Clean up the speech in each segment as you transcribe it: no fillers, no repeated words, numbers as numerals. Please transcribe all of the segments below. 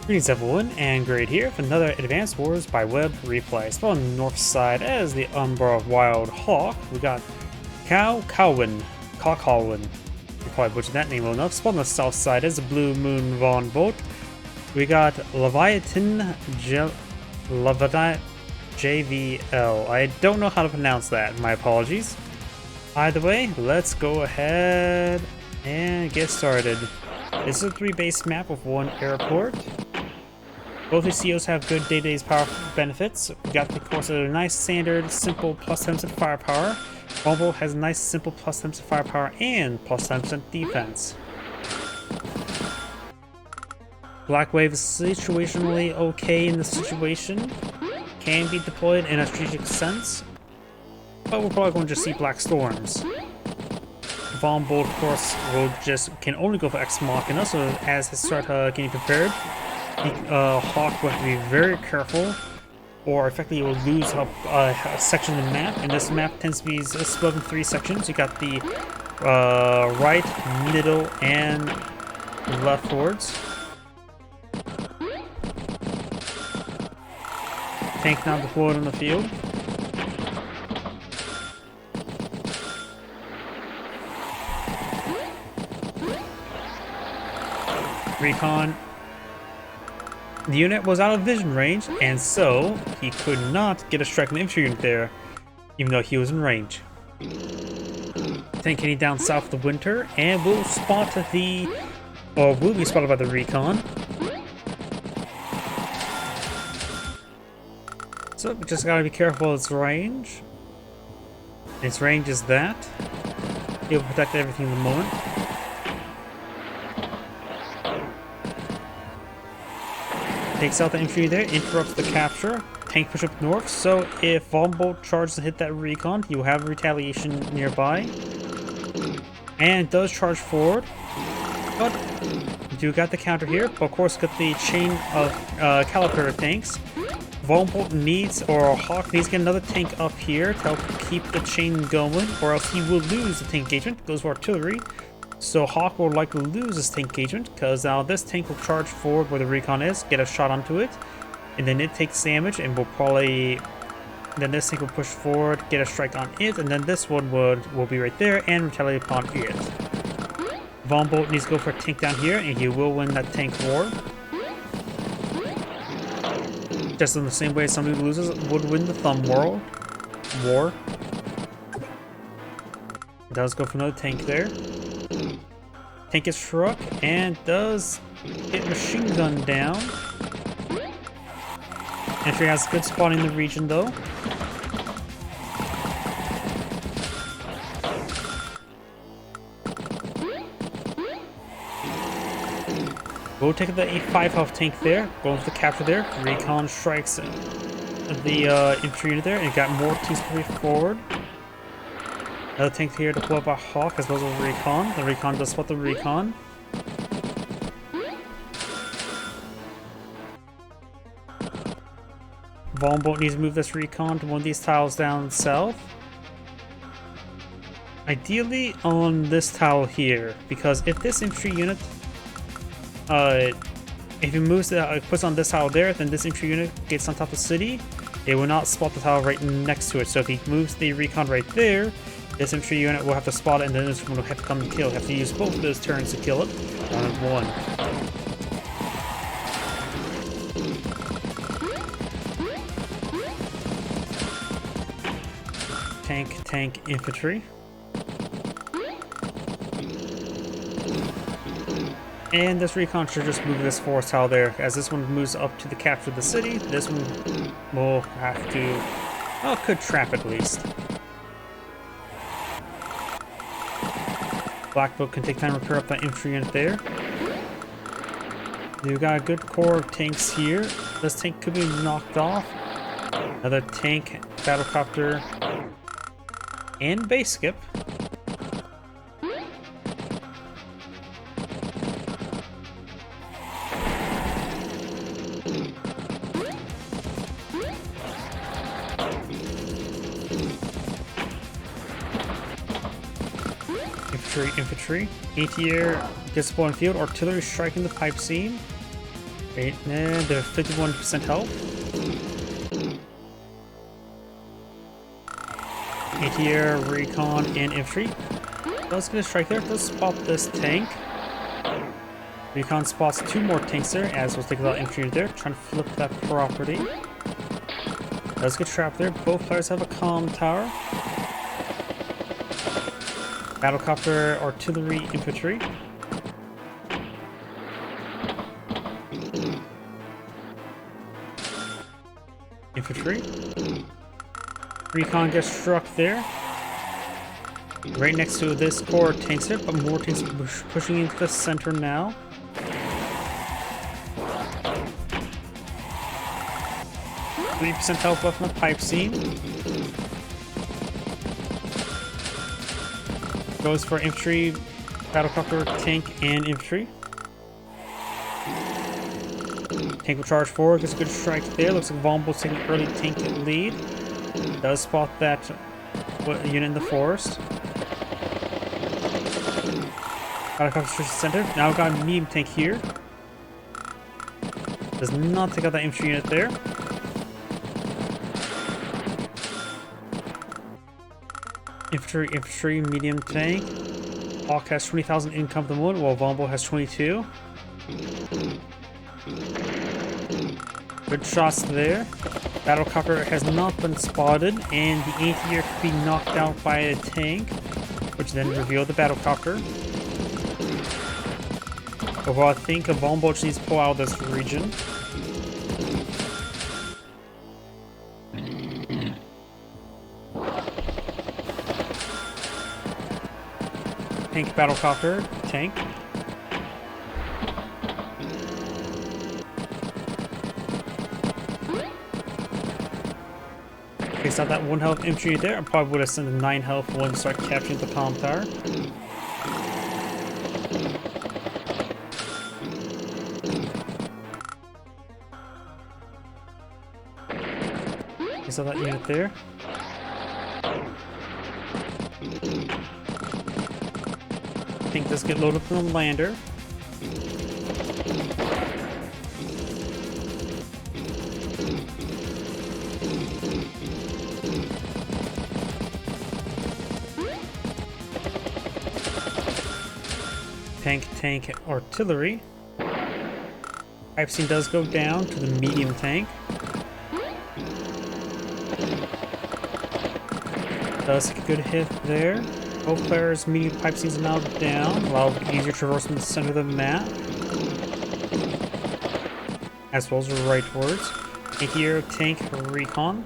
Greetings everyone, and Great here with another Advanced Wars by Web replay. Still on the north side as the Umbra Wild Hawke. We got Cacowen. You probably butchered that name well enough. Still on the south side as the Blue Moon Von Bolt. We got LEVIATANJVL. I don't know how to pronounce that, my apologies. Either way, let's go ahead and get started. This is a 3-base map with 1 airport. Both these COs have good day-to-day power benefits. We got, of course, a nice standard, simple plus 10% firepower. Volvo has a nice, simple plus 10% firepower and plus 10% defense. Black Wave is situationally okay in this situation. Can be deployed in a strategic sense. But we're probably going to see Black Storms. Von Bolt, of course, can only go for Ex Machina, so as he starts getting prepared, Hawke will have to be very careful, or effectively will lose a section of the map. And this map tends to be split in 3 sections. You got the right, middle, and left wards. Tank now deployed on the field. Recon. The unit was out of vision range, and so he could not get a strike on the infantry unit there, even though he was in range. Tank heading down south of the winter, and will be spotted by the recon. So we just gotta be careful of its range. Its range is that. It will protect everything in the moment. Takes out the infantry there, interrupts the capture. Tank push up north, so if Von Bolt charges and hit that recon, he will have retaliation nearby. And does charge forward. But you do got the counter here, but of course got the chain of caliper tanks. Von Bolt needs, or Hawke needs to get another tank up here to help keep the chain going, or else he will lose the tank engagement. Goes for artillery. So Hawke will likely lose this tank engagement, because now this tank will charge forward where the recon is, get a shot onto it, and then it takes damage, and will probably... Then this tank will push forward, get a strike on it, and then this one will be right there and retaliate upon it. Von Bolt needs to go for a tank down here, and he will win that tank war. Just in the same way somebody who loses would win the thumb war. Does go for another tank there. Tank is struck and does get machine gun down. Infantry has good spotting in the region though. We'll take the 8-5 health tank there, going for the capture there. Recon strikes the infantry unit there and got more teams moving forward. Another tank here deployed by Hawke as well as a recon. The recon does spot the recon. Von Bolt needs to move this recon to one of these tiles down south. Ideally on this tile here, because if this infantry unit if he moves puts on this tile there, then this infantry unit gets on top of the city. It will not spot the tile right next to it. So if he moves the recon right there, this infantry unit will have to spot it, and then this one will have to come and kill. Have to use both of those turns to kill it. One. Tank, infantry. And this recon should just move this force tile there. As this one moves up to the capture of the city, this one will have to... well, could trap at least. Blackbolt can take time to repair up that infantry unit there. You've got a good core of tanks here. This tank could be knocked off. Another tank, battlecopter, and base skip. Infantry. Anti-air gets deployed on field. Artillery striking the pipe seam. Right, and they're 51% health. Anti-air, recon, and infantry. Let's get a strike there. Let's spot this tank. Recon spots 2 more tanks there, as we'll take out infantry there, trying to flip that property. Does get trapped there. Both players have a comm tower. Battlecopter, artillery, infantry. Infantry. Recon gets struck there. Right next to this core tanks it, but more tanks pushing into the center now. %, health left in the pipe scene. Goes for infantry, battlecopter, tank, and infantry. Tank will charge forward, gets a good strike there. Looks like Vulnerable's taking an early tank lead. Does spot that unit in the forest. Battlecopter center. Now we've got a medium tank here. Does not take out that infantry unit there. Infantry, medium tank. Hawke has 20,000 income at the moment, while Vulnerable has 22. Good shots there. Battlecopter has not been spotted, and the anti-air could be knocked out by a tank, which then revealed the battlecopter. Overall, I think a Vulnerable just needs to pull out of this region. Tank, battlecopter, tank. Takes out that 1 health infantry there. I probably would have sent a 9 health one to start capturing the comm tower. Takes out that unit there. Tank does get loaded from the lander. Tank, artillery. Pipe scene does go down to the medium tank. Does take a good hit there. Both players' medium pipe scenes are now down, allow easier traverse in the center of the map, as well as the rightwards. Anti-air, tank, recon.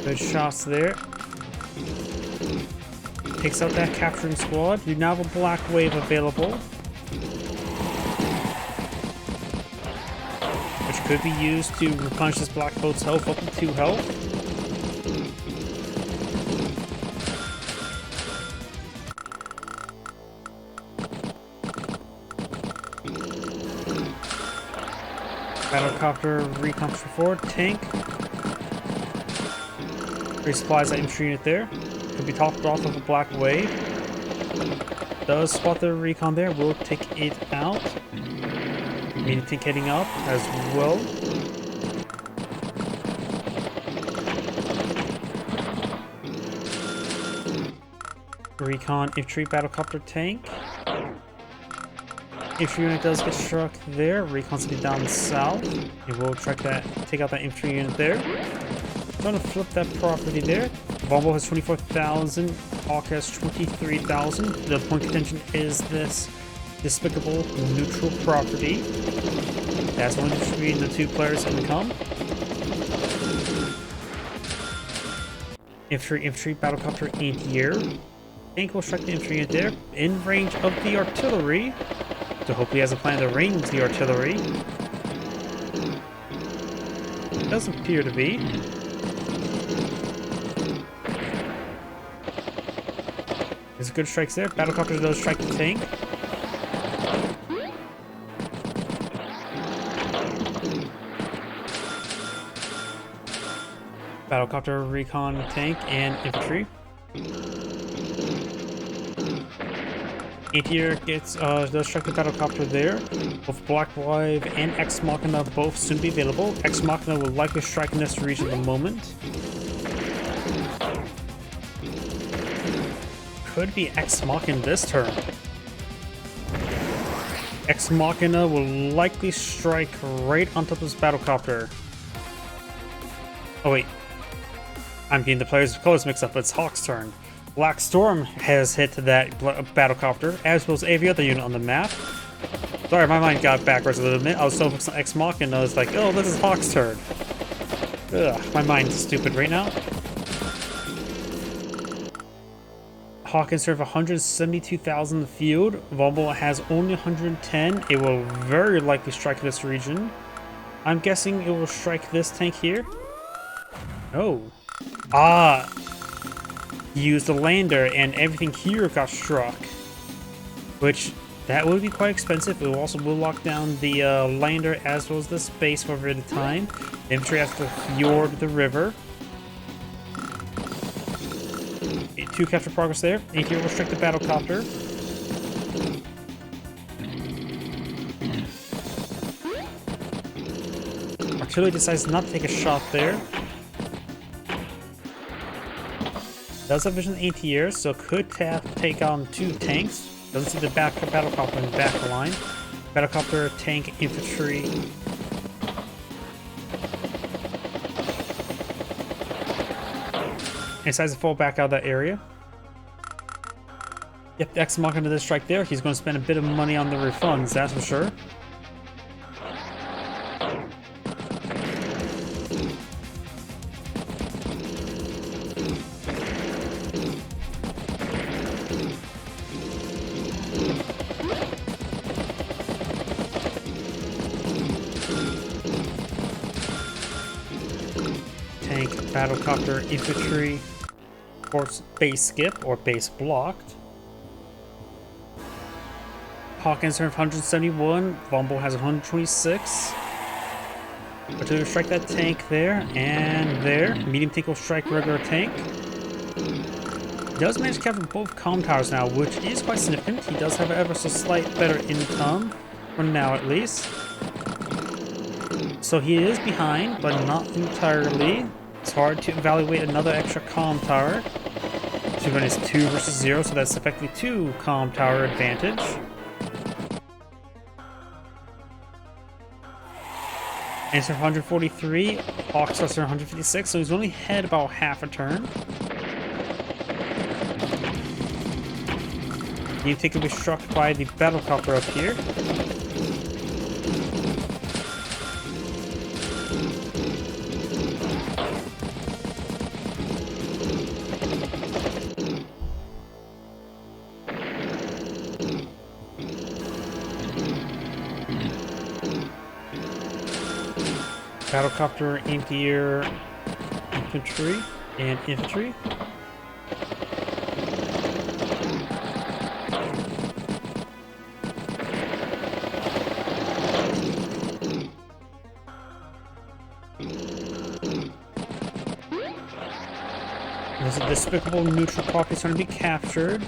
Good shots there. Takes out that capturing squad. You now have a black wave available, which could be used to replenish this black boat's health up to 2 health. Battlecopter, recon forward, tank. Resupplies that infantry unit there. Could be topped off of a black wave. Does spot the recon there. Will take it out. Medium tank heading up as well. Recon, infantry, battlecopter, tank. Infantry unit does get struck there. Recon's gonna be down south. It will take out that infantry unit there. Trying to flip that property there. Vulnerable has 24,000. Hawke has 23,000. The point contention is this despicable neutral property. That's one between the 2 players can come. Infantry, battlecopter, anti-air. Tank will strike the infantry unit there. In range of the artillery. So hopefully he has a plan to range the artillery. Doesn't appear to be. There's good strikes there. Battlecopter does strike the tank. Battlecopter, recon, tank, and infantry. Anti-air does strike the battlecopter there. Both Black Wave and Ex Machina both soon be available. Ex Machina will likely strike in this region at the moment. Could be Ex Machina this turn. Ex Machina will likely strike right on top of this battlecopter. Oh wait, I'm getting the players' colors mixed up. It's Hawke's turn. Black Storm has hit that battlecopter, as well as every other unit on the map. Sorry, my mind got backwards a little bit. I was so focused on Ex Machina, I was like, oh, this is Hawke's turn. Ugh, my mind's stupid right now. Hawke can serve 172,000 in the field. Vulnerable has only 110. It will very likely strike this region. I'm guessing it will strike this tank here. Oh. Ah. Use the lander and everything here got struck. Which, that would be quite expensive. It will also lock down the lander as well as the space for a bit of time. Infantry has to fjord the river. 2 capture progress there. AT will restrict the battlecopter. Artillery decides not to take a shot there. Does have vision AT-air, so could take on 2 tanks. Doesn't see the battlecopter in the back line. Battlecopter, tank, infantry. And decides to fall back out of that area. Yep, Ex Machina this strike there. He's going to spend a bit of money on the refunds, that's for sure. Tank, battlecopter, infantry, force base skip or base blocked. Hawke has 171, Vombo has 126. Artillery will strike that tank there and there. Medium tank will strike regular tank. He does manage to capture both comm towers now, which is quite significant. He does have an ever so slight better income, for now at least. So he is behind, but not entirely. It's hard to evaluate another extra comm tower. So when it's 2 versus 0, so that's effectively 2 comm tower advantage. And so 143, Hawke starts at 156, so he's only ahead about half a turn. You take to be struck by the battlecopter up here. Battlecopter, anti-air, infantry, and infantry. There's a despicable neutral property trying to be captured,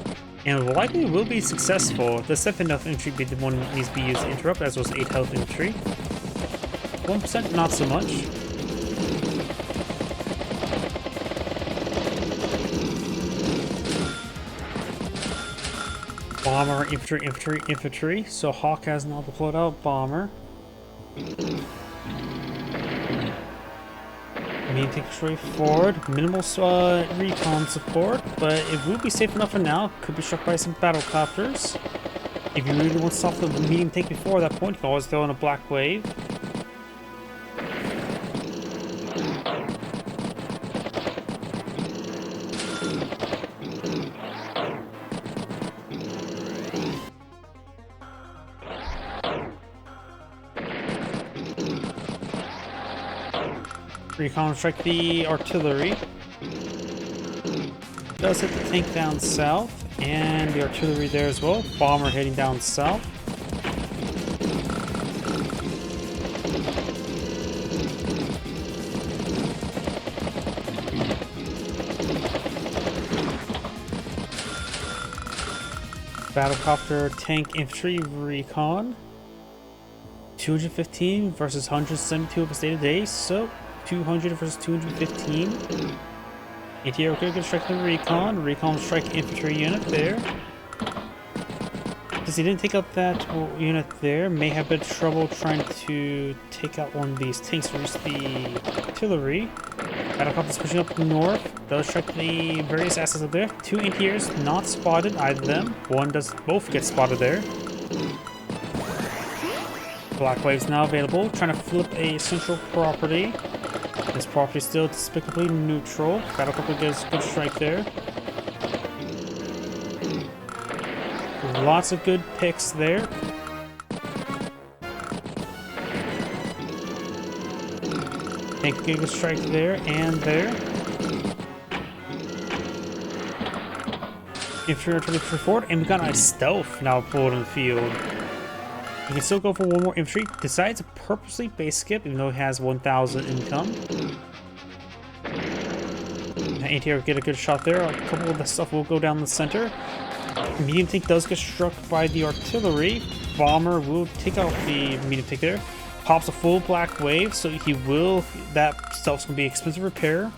and likely will be successful. The 7th health infantry be the one that needs to be used to interrupt, as well as 8 health infantry. 1%, not so much. Bomber, infantry, infantry, infantry. So Hawke has now deployed out bomber. Main tank straightforward. Minimal recon support, but it will be safe enough for now. Could be struck by some battlecopters. If you really want to stop the medium tank before that point, you can always throw in a black wave. Recon strike the artillery. Does hit the tank down south, and the artillery there as well. Bomber heading down south. Battlecopter, tank, infantry, recon. 215 versus 172 of a state of day, so 200 versus 215. ATR good strike the recon. Recon strike infantry unit there. Since he didn't take out that unit there, may have been trouble trying to take out one of these tanks to reach the artillery. Battlecopter's pushing up north. Does strike the various assets up there. 2 anti-airs not spotted, either of them. One does both get spotted there. Black Wave's now available, trying to flip a central property. This property is still despicably neutral. Battlecopter gets a good strike there. Lots of good picks there. Tank getting a strike there and there. Infantry artillery forward, and we got a stealth now pulled in the field. You can still go for one more infantry. Decides to purposely base skip, even though it has 1,000 income. Anti-air get a good shot there. A couple of the stuff will go down the center. Medium tank does get struck by the artillery. Bomber will take out the medium tank there. Pops a full black wave, so he will. That stealth's gonna be expensive repair.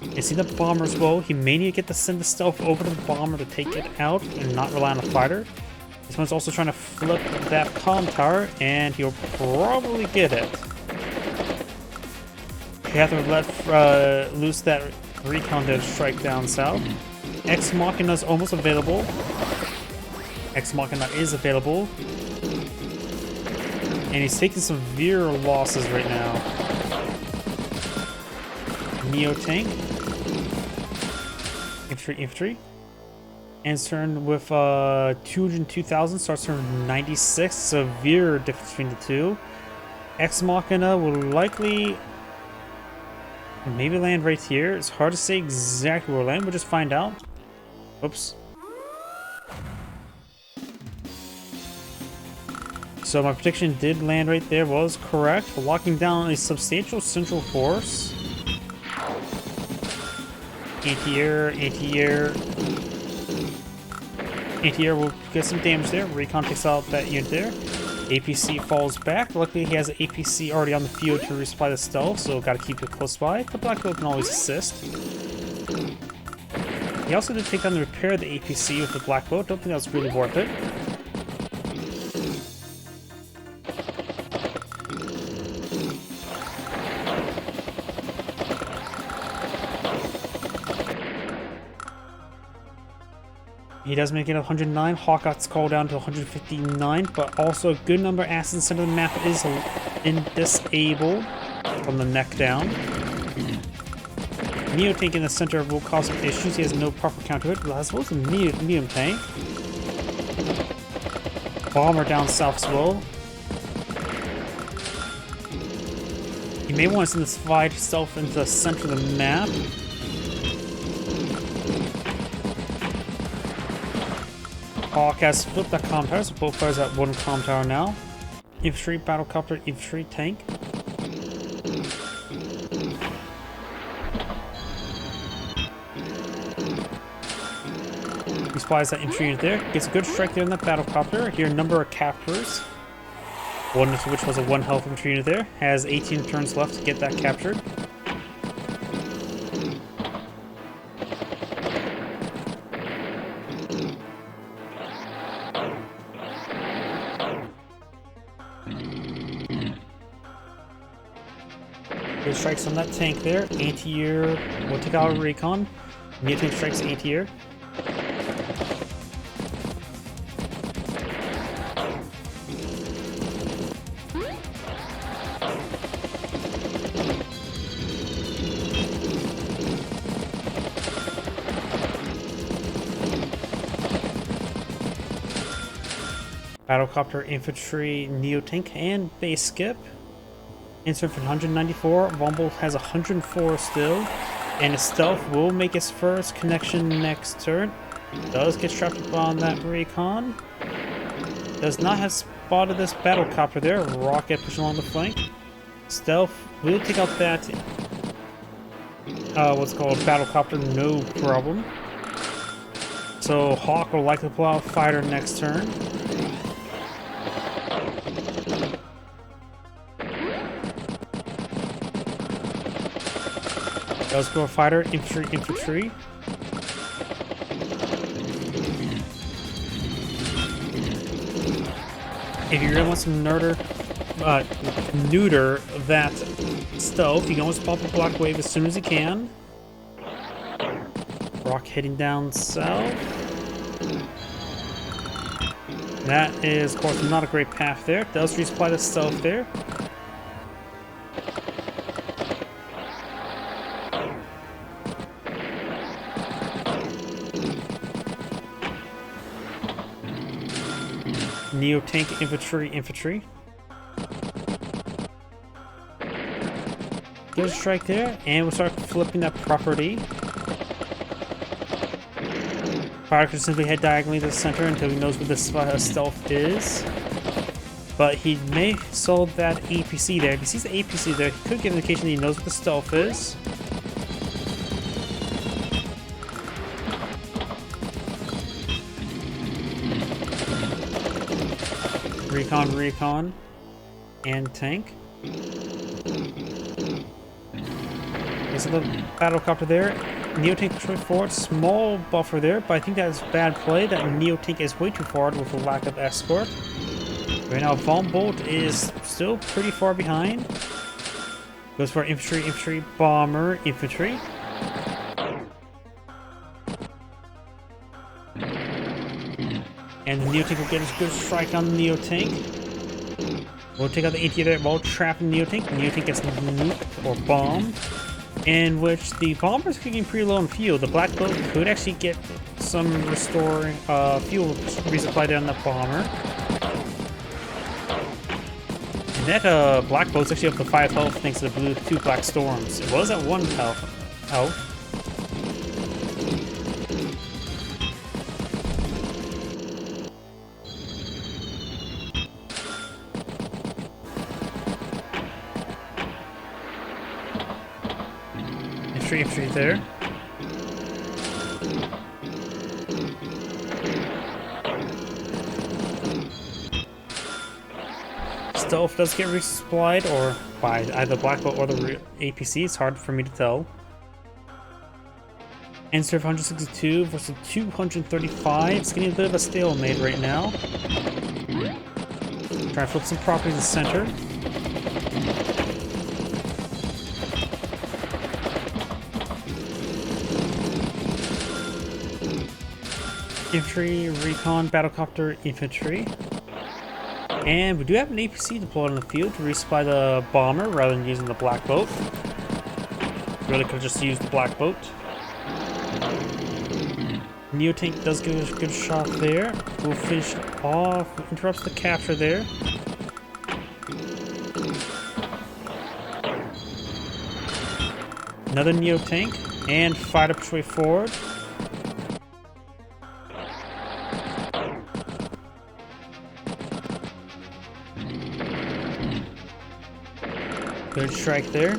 And see that bomber as well. He may need to get to send the stealth over to the bomber to take it out and not rely on a fighter. This one's also trying to flip that comm tower, and he'll probably get it. You have to let loose that recon to strike down south. Ex Machina is almost available. Ex Machina is available. And he's taking severe losses right now. Neo Tank. Infantry. Ends turn with 202,000, starts turn 96. Severe difference between the two. Ex Machina will likely maybe land right here. It's hard to say exactly where we'll land. We'll just find out. Oops. So my prediction did land right there, was correct. Locking down a substantial central force. Anti-air, anti-air. Anti-air will get some damage there. Recon takes out that unit there. APC falls back. Luckily he has an APC already on the field to resupply the stealth, so gotta keep it close by. The Black Bolt can always assist. He also did take on the repair of the APC with the Black Bolt. Don't think that was really worth it. He does make it 109. Hawke got called down to 159, but also a good number of assets in the center of the map is disabled from the neck down. Neo tank in the center will cause some issues. He has no proper counter hit. As well as a medium tank. Bomber down south as well. You may want to send this fight itself into the center of the map. Hawke has flipped that comm tower, so both fires at one comm tower now. Infantry, battlecopter, infantry, tank. He spies that infantry unit there. Gets a good strike there in that battlecopter. Here, a number of captures. One of which was a 1 health infantry unit there. Has 18 turns left to get that captured. Good strikes on that tank there. Anti-air will take out a recon. Neo tank strikes anti-air. Battlecopter, infantry, neo tank, and base skip. Insert for 194. Vomble has 104 still. And his stealth will make his first connection next turn. Does get strapped up on that recon. Does not have spotted this battlecopter there. Rocket pushing along the flank. Stealth will take out that what's called battlecopter, no problem. So Hawke will likely pull out fighter next turn. Does go fighter, infantry. If you really want some neuter that stealth, you can always pop a block wave as soon as you can. Rock heading down south. That is, of course, not a great path there. It does resupply the stealth there. Neo tank infantry. Get a strike there, and we'll start flipping that property. Fire can simply head diagonally to the center until he knows where this stealth is. But he may solve that APC there. If he sees the APC there, he could give an indication that he knows what the stealth is. Recon, and tank. Okay, so the battlecopter there. Neo-tank pushing forward, small buffer there, but I think that's bad play. That Neo-tank is way too far with a lack of escort. Right now, Von Bolt is still pretty far behind. Goes for infantry, bomber, infantry. And the Neo-tank will get a good strike on the Neo-tank. We'll take out the AT there while trapping the Neo-tank. The Neo-tank gets nuked or bombed. In which the bomber is getting pretty low on fuel. The black boat could actually get some restoring fuel resupply down the bomber. And that black boat's actually up to 5 health thanks to the blue 2 black storms. It was at 1 health. Infantry there. Stealth does get resupplied, or by either Black Bolt or the APC. It's hard for me to tell. Answer 162 versus 235. It's getting a bit of a stalemate right now. Try to flip some properties in the center. Infantry, recon, battlecopter, infantry. And we do have an APC deployed on the field to resupply the bomber rather than using the black boat. Really could have just used the black boat. Neo-tank does get a good shot there. We'll finish off, interrupts the capture there. Another Neo-tank, and fighter push way forward. Third strike there.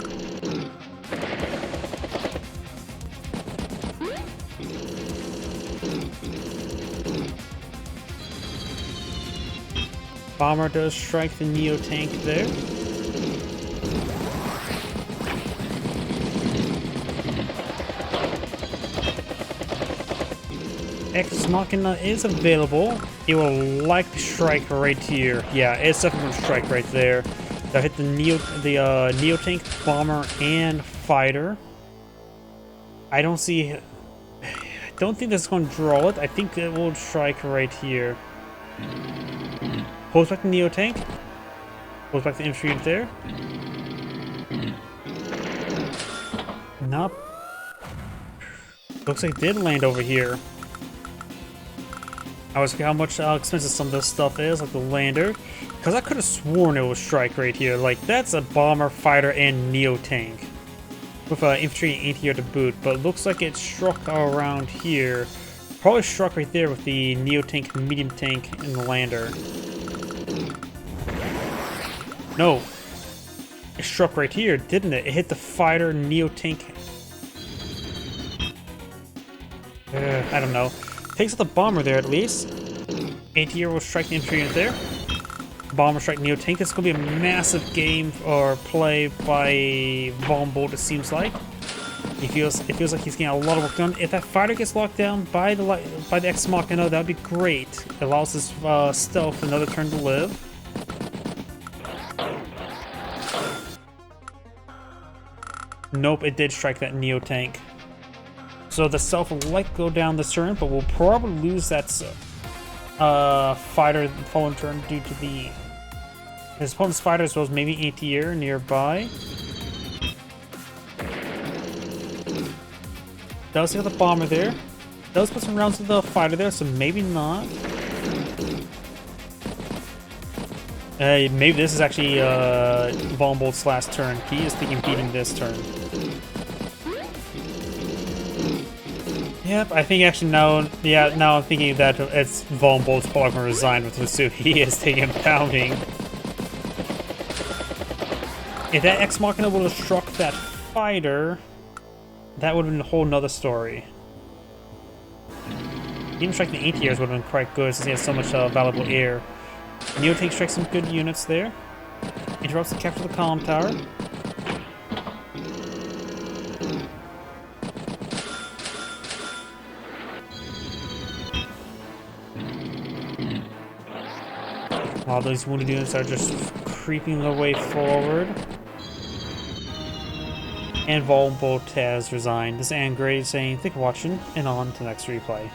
Bomber does strike the Neo-tank there. Ex Machina is available. It will likely strike right here. Yeah, it's definitely going to strike right there. That hit the Neo-tank, bomber, and fighter. I don't think that's going to draw it. I think it will strike right here. Pulls back the Neo-tank. Pulls back the infantry there. Nope. Looks like it did land over here. I was how much expensive some of this stuff is, like the lander. Because I could have sworn it was strike right here. Like, that's a bomber, fighter, and Neo-tank. With infantry and anti-air to boot. But it looks like it struck around here. Probably struck right there with the Neo-tank, medium tank, and the lander. No. It struck right here, didn't it? It hit the fighter, Neo-tank. I don't know. Takes out the bomber there at least. Anti-air will strike the infantry unit there. Bomber strike Neo Tank. This is going to be a massive game or play by Von Bolt, it seems like. It feels like he's getting a lot of work done. If that fighter gets locked down by the Ex Machina, that would be great. It allows his stealth another turn to live. Nope, it did strike that Neo Tank. So the stealth will likely go down this turn, but we'll probably lose that fighter the following turn due to his opponent's fighter as well as maybe anti-air nearby. Does hit the bomber there. Does put some rounds with the fighter there, so maybe not. Maybe this is actually Von Bolt's last turn. He is thinking of beating this turn. Yep, I think actually now I'm thinking that it's Von Bolt's probably going to resign with Lusu. He is taking him pounding. If that Ex Machina would have struck that fighter, that would have been a whole nother story. Even striking the anti-airs would have been quite good since he has so much valuable air. Neo Tank strikes some good units there. Interrupts the capture of the column tower. While those wounded units are just creeping their way forward. And Von Bolt has resigned. This is Anne Gray saying, thank you for watching, and on to the next replay.